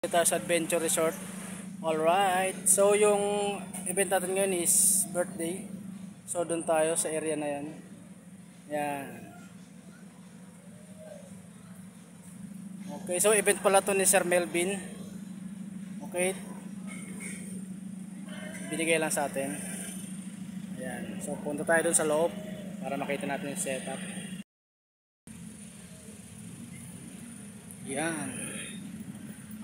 Sa Adventure Resort. Alright, so yung event natin ngayon is birthday. So doon tayo sa area na yan. Yan. Okay, so event pala to ni Sir Melvin. Okay. Binigay lang sa atin. Ayan. So punta tayo doon sa loob para makita natin yung setup. Yan.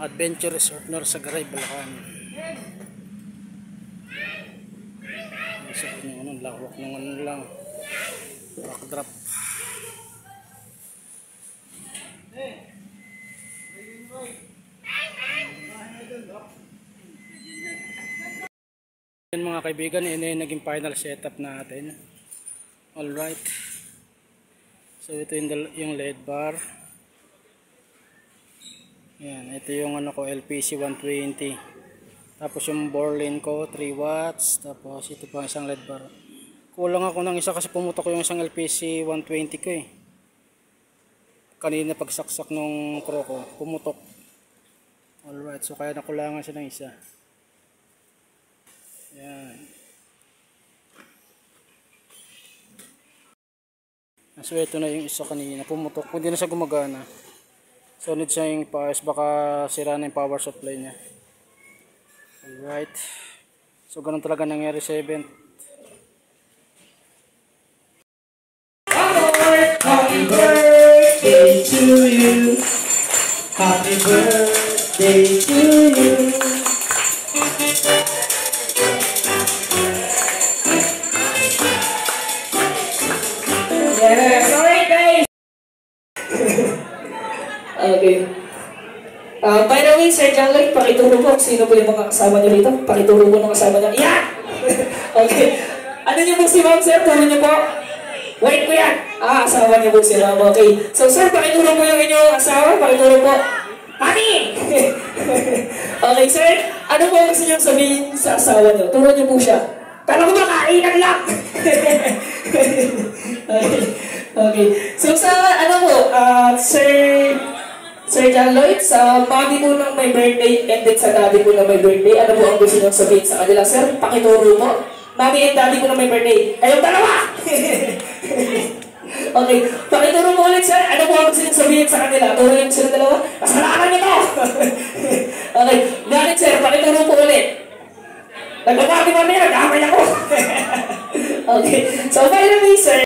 Adventure Resort Norsagaray, Bulacan. So yung ano, lawak ng ano lang. Backdrop. Yan mga kaibigan, yun yung naging final setup natin. Alright. So ito yung LED bar. Yan, ito yung ano ko, LPC 120. Tapos yung Borlane ko 3 watts. Tapos ito pa isang LED bar. Kulang ako ng isa kasi pumutok ko yung isang LPC 120 ko eh. Kanina pagsaksak nung crow ko, pumutok. Alright, so kaya nakulangan siya ng isa. Yan. So ito na yung isa kanina, pumutok. Hindi na siya gumagana. So need siya yung paayos, baka sira na yung power supply niya. Alright. So ganun talaga nangyari sa event. Happy birthday to you. Happy birthday to you. Yes, alright guys. Okay. By the way, Sir John Lloyd, pakituro po sino po yung mga kasama niyo rito. Pakituro po ng kasama niyo. Yan! Okay. Ano niyo po si Ma'am, Sir? Turo niyo po. Wait po yan. Asawa niyo po si Ma'am. Okay. So, Sir, pakituro po yung inyong asawa. Pakituro po. Mami! Okay, Sir. Ano po gusto niyo sabihin sa asawa niyo? Turo niyo po siya. Pero kumakainan lang! Okay. Okay. So, sa ano po, Sir John Lloyd, sa mommy po ng may birthday and then sa daddy po ng may birthday, ano po ang gusto nyo sabihin sa kanila? Sir, pakituro po. Mommy and daddy po ng may birthday. Kayong dalawa! Okay, pakituro po ulit, sir. Ano po ang gusto nyo sabihin sa kanila? Turo nyo sila dalawa? Kasalanan nyo to! Okay, bakit sir? Pakituro po ulit. Nagpapati mo na yan, damay ako! Okay, so by the way, sir,